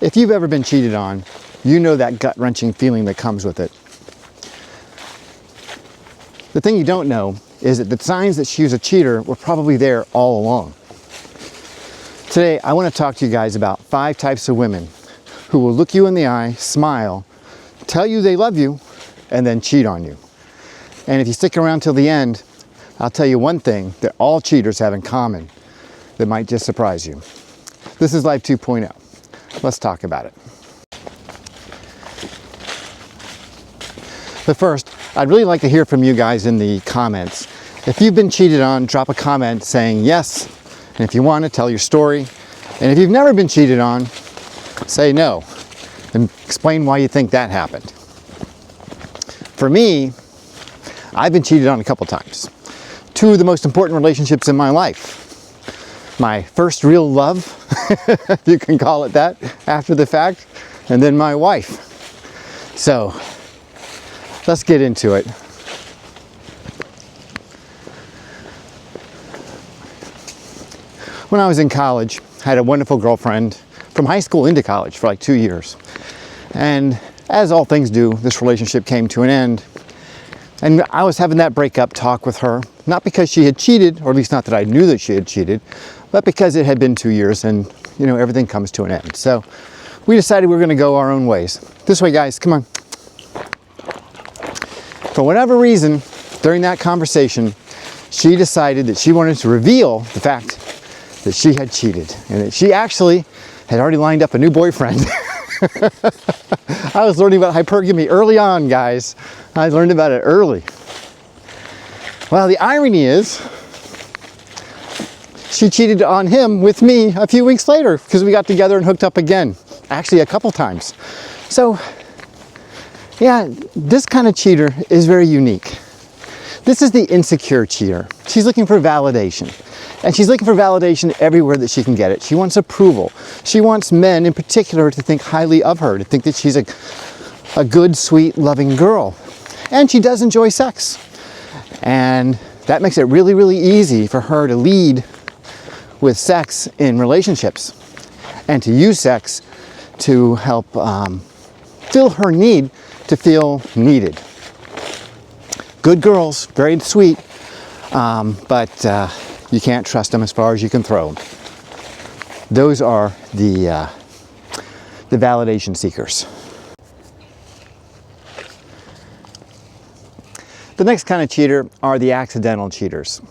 If you've ever been cheated on, you know that gut-wrenching feeling that comes with it. The thing you don't know is that the signs that she was a cheater were probably there all along. Today, I want to talk to you guys about 5 types of women who will look you in the eye, smile, tell you they love you, and then cheat on you. And if you stick around till the end, I'll tell you one thing that all cheaters have in common that might just surprise you. This is Life 2.0. Let's talk about it. But first, I'd really like to hear from you guys in the comments. If you've been cheated on, drop a comment saying yes. And if you want to, tell your story. And if you've never been cheated on, say no. And explain why you think that happened. For me, I've been cheated on a couple times. 2 of the most important relationships in my life. My first real love, you can call it that, after the fact, and then my wife. So, let's get into it. When I was in college, I had a wonderful girlfriend from high school into college for like 2 years. And as all things do, this relationship came to an end. And I was having that breakup talk with her, not because she had cheated, or at least not that I knew that she had cheated, but because it had been 2 years and, you know, everything comes to an end. So we decided we were going to go our own ways. This way, guys, come on. For whatever reason, during that conversation, she decided that she wanted to reveal the fact that she had cheated and that she actually had already lined up a new boyfriend. I was learning about hypergamy early on, guys. I learned about it early. Well, the irony is, she cheated on him with me a few weeks later because we got together and hooked up again. Actually, a couple times. So, yeah, this kind of cheater is very unique. This is the insecure cheater. She's looking for validation. And she's looking for validation everywhere that she can get it. She wants approval. She wants men in particular to think highly of her, to think that she's a good, sweet, loving girl. And she does enjoy sex. And that makes it really, really easy for her to lead with sex in relationships and to use sex to help fill her need to feel needed. Good girls, very sweet, but you can't trust them as far as you can throw them. Those are the validation seekers. The next kind of cheater are the accidental cheaters.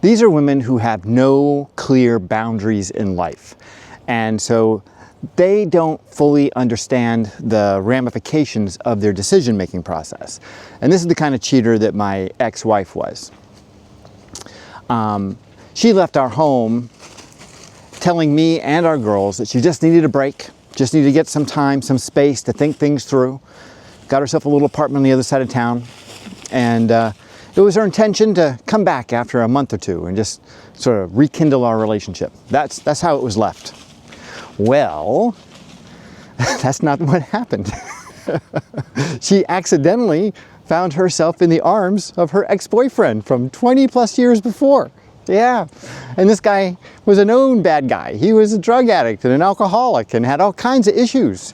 These are women who have no clear boundaries in life. And so they don't fully understand the ramifications of their decision-making process. And this is the kind of cheater that my ex-wife was. She left our home telling me and our girls that she just needed a break, just needed to get some time, some space to think things through. Got herself a little apartment on the other side of town. And it was her intention to come back after a month or two and just sort of rekindle our relationship. That's how it was left. Well, that's not what happened. She accidentally found herself in the arms of her ex-boyfriend from 20 plus years before. Yeah, and this guy was a known bad guy. He was a drug addict and an alcoholic and had all kinds of issues,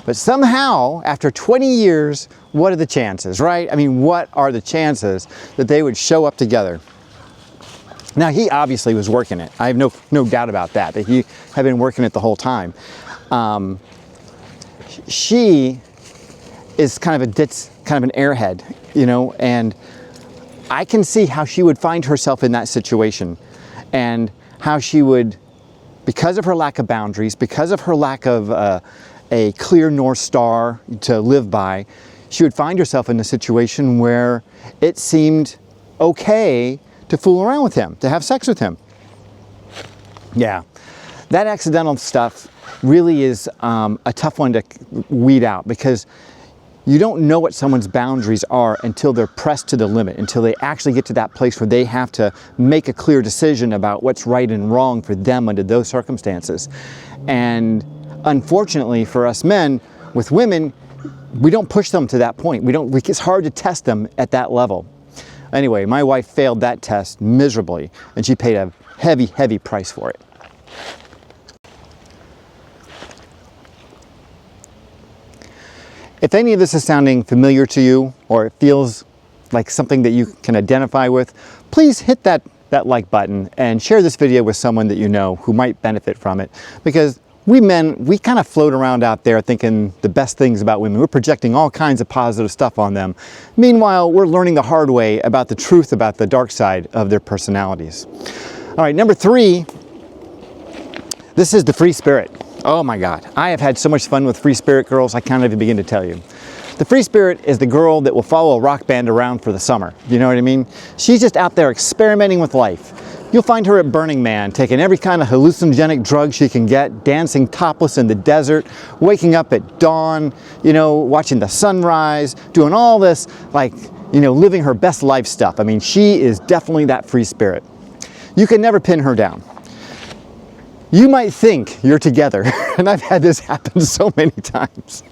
But somehow, after 20 years, what are the chances, right? I mean, what are the chances that they would show up together? Now, he obviously was working it. I have no doubt about that he had been working it the whole time. She is kind of an airhead, you know, and I can see how she would find herself in that situation and how she would, because of her lack of boundaries, because of her lack of a clear North Star to live by, she would find herself in a situation where it seemed okay to fool around with him, to have sex with him. Yeah, that accidental stuff really is a tough one to weed out because you don't know what someone's boundaries are until they're pressed to the limit, until they actually get to that place where they have to make a clear decision about what's right and wrong for them under those circumstances. And unfortunately for us men, with women, we don't push them to that point. It's hard to test them at that level. Anyway, my wife failed that test miserably, and she paid a heavy, heavy price for it. If any of this is sounding familiar to you, or it feels like something that you can identify with, please hit that like button and share this video with someone that you know who might benefit from it. Because we men, we kind of float around out there thinking the best things about women. We're projecting all kinds of positive stuff on them. Meanwhile, we're learning the hard way about the truth about the dark side of their personalities. All right, number 3, this is the free spirit. Oh my God, I have had so much fun with free spirit girls, I can't even begin to tell you. The free spirit is the girl that will follow a rock band around for the summer. You know what I mean? She's just out there experimenting with life. You'll find her at Burning Man, taking every kind of hallucinogenic drug she can get, dancing topless in the desert, waking up at dawn, you know, watching the sunrise, doing all this, like, you know, living her best life stuff. I mean, she is definitely that free spirit. You can never pin her down. You might think you're together, and I've had this happen so many times.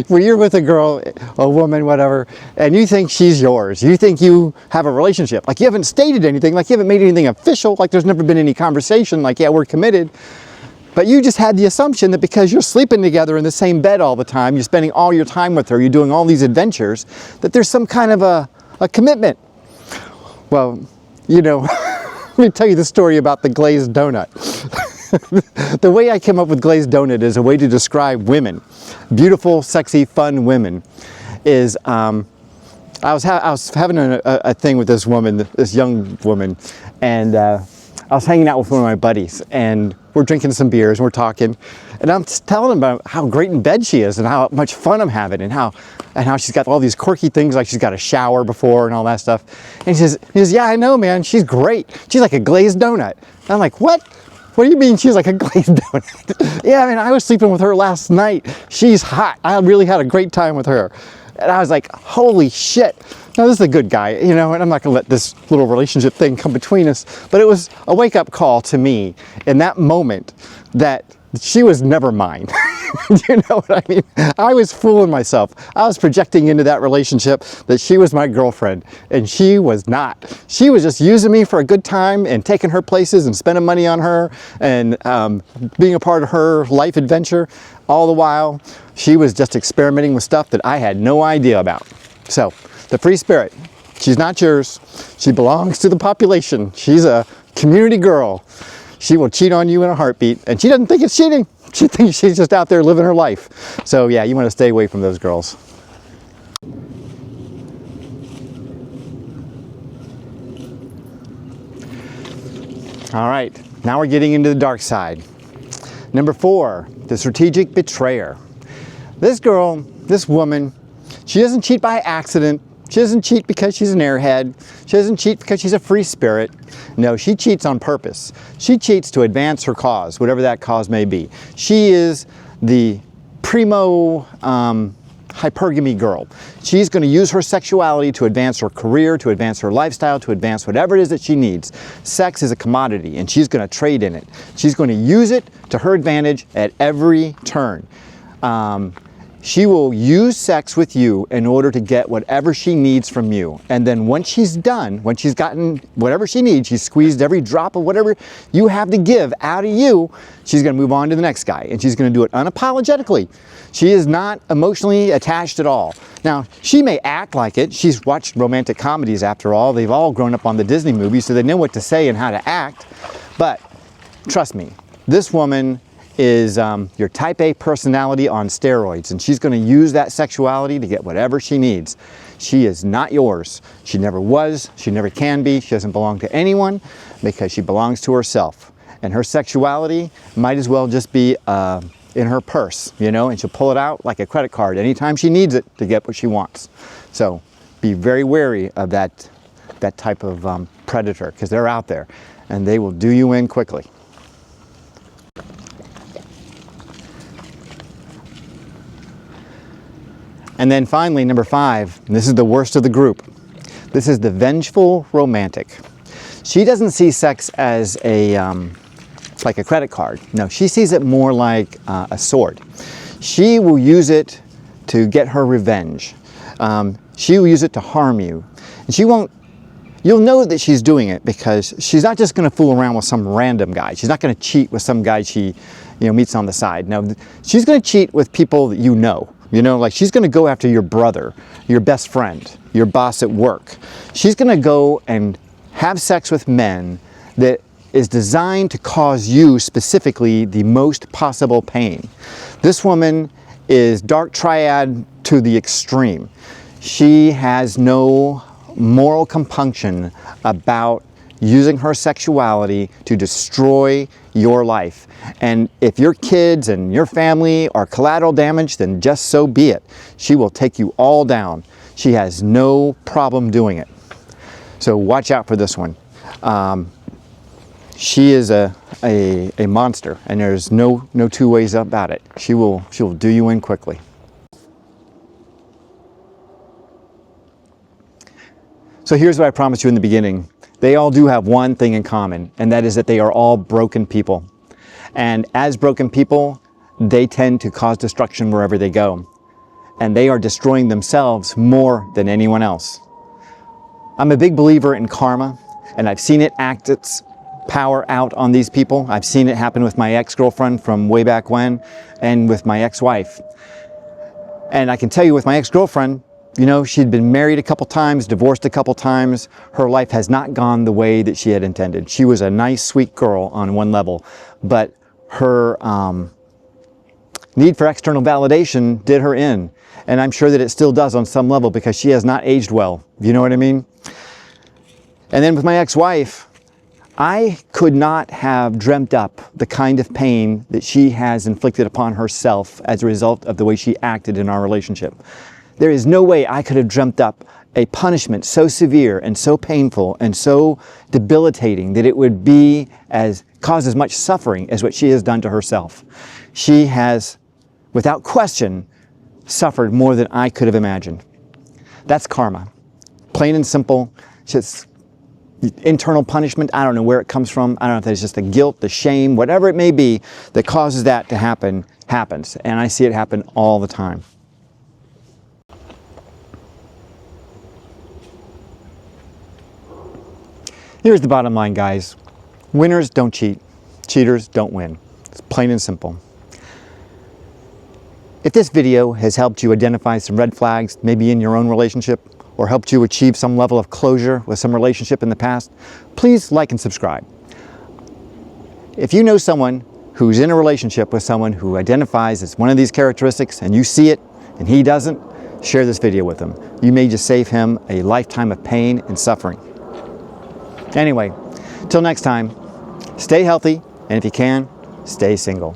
When you're with a girl, a woman, whatever, and you think she's yours, you think you have a relationship, like you haven't stated anything, like you haven't made anything official, like there's never been any conversation, like, yeah, we're committed. But you just had the assumption that because you're sleeping together in the same bed all the time, you're spending all your time with her, you're doing all these adventures, that there's some kind of a commitment. Well, you know, let me tell you the story about the glazed donut. The way I came up with glazed donut as a way to describe women, beautiful, sexy, fun women, is I was having a thing with this woman, this young woman, and I was hanging out with one of my buddies, and we're drinking some beers and we're talking, and I'm telling him about how great in bed she is and how much fun I'm having and how she's got all these quirky things, like she's got a shower before and all that stuff. And he says, yeah, I know, man, she's great. She's like a glazed donut. And I'm like, what? What do you mean she's like a glazed donut? Yeah, I mean, I was sleeping with her last night. She's hot. I really had a great time with her. And I was like, holy shit. Now, this is a good guy, you know, and I'm not going to let this little relationship thing come between us. But it was a wake-up call to me in that moment that she was never mine. You know what I mean? I was fooling myself. I was projecting into that relationship that she was my girlfriend, and she was not. She was just using me for a good time and taking her places and spending money on her and being a part of her life adventure. All the while, she was just experimenting with stuff that I had no idea about. So, the free spirit, she's not yours. She belongs to the population. She's a community girl. She will cheat on you in a heartbeat, and she doesn't think it's cheating. She thinks she's just out there living her life. So yeah, you want to stay away from those girls. All right, now we're getting into the dark side. Number 4, the strategic betrayer. This girl, this woman, she doesn't cheat by accident. She doesn't cheat because she's an airhead. She doesn't cheat because she's a free spirit. No, she cheats on purpose. She cheats to advance her cause, whatever that cause may be. She is the primo hypergamy girl. She's going to use her sexuality to advance her career, to advance her lifestyle, to advance whatever it is that she needs. Sex is a commodity, and she's going to trade in it. She's going to use it to her advantage at every turn. She will use sex with you in order to get whatever she needs from you. And then once she's done, when she's gotten whatever she needs, she's squeezed every drop of whatever you have to give out of you, she's going to move on to the next guy. And she's going to do it unapologetically. She is not emotionally attached at all. Now, she may act like it. She's watched romantic comedies after all. They've all grown up on the Disney movies, so they know what to say and how to act. But trust me, this woman is your type A personality on steroids, and she's going to use that sexuality to get whatever she needs. She is not yours. She never was. She never can be. She doesn't belong to anyone because she belongs to herself. And her sexuality might as well just be in her purse, you know, and she'll pull it out like a credit card anytime she needs it to get what she wants. So be very wary of that type of predator, because they're out there and they will do you in quickly. And then finally, number 5, and this is the worst of the group. This is the vengeful romantic. She doesn't see sex as like a credit card. No, she sees it more like a sword. She will use it to get her revenge. She will use it to harm you. And you'll know that she's doing it because she's not just going to fool around with some random guy. She's not going to cheat with some guy she meets on the side. No, she's going to cheat with people that you know. You know, like she's gonna go after your brother, your best friend, your boss at work. She's gonna go and have sex with men that is designed to cause you specifically the most possible pain. This woman is dark triad to the extreme. She has no moral compunction about using her sexuality to destroy your life. And if your kids and your family are collateral damage, then just so be it. She will take you all down. She has no problem doing it. So watch out for this one. She is a monster, and there's no two ways about it. She will do you in quickly. So here's what I promised you in the beginning. They all do have one thing in common, and that is that they are all broken people. And as broken people, they tend to cause destruction wherever they go. And they are destroying themselves more than anyone else. I'm a big believer in karma, and I've seen it act its power out on these people. I've seen it happen with my ex-girlfriend from way back when, and with my ex-wife. And I can tell you with my ex-girlfriend, you know, she'd been married a couple times, divorced a couple times. Her life has not gone the way that she had intended. She was a nice, sweet girl on one level, but her need for external validation did her in. And I'm sure that it still does on some level because she has not aged well. You know what I mean? And then with my ex-wife, I could not have dreamt up the kind of pain that she has inflicted upon herself as a result of the way she acted in our relationship. There is no way I could have dreamt up a punishment so severe and so painful and so debilitating that it would cause as much suffering as what she has done to herself. She has, without question, suffered more than I could have imagined. That's karma. Plain and simple. Just internal punishment. I don't know where it comes from. I don't know if that's just the guilt, the shame, whatever it may be that causes that to happen, happens. And I see it happen all the time. Here's the bottom line, guys. Winners don't cheat. Cheaters don't win. It's plain and simple. If this video has helped you identify some red flags, maybe in your own relationship, or helped you achieve some level of closure with some relationship in the past, please like and subscribe. If you know someone who's in a relationship with someone who identifies as one of these characteristics and you see it and he doesn't, share this video with him. You may just save him a lifetime of pain and suffering. Anyway, till next time, stay healthy, and if you can, stay single.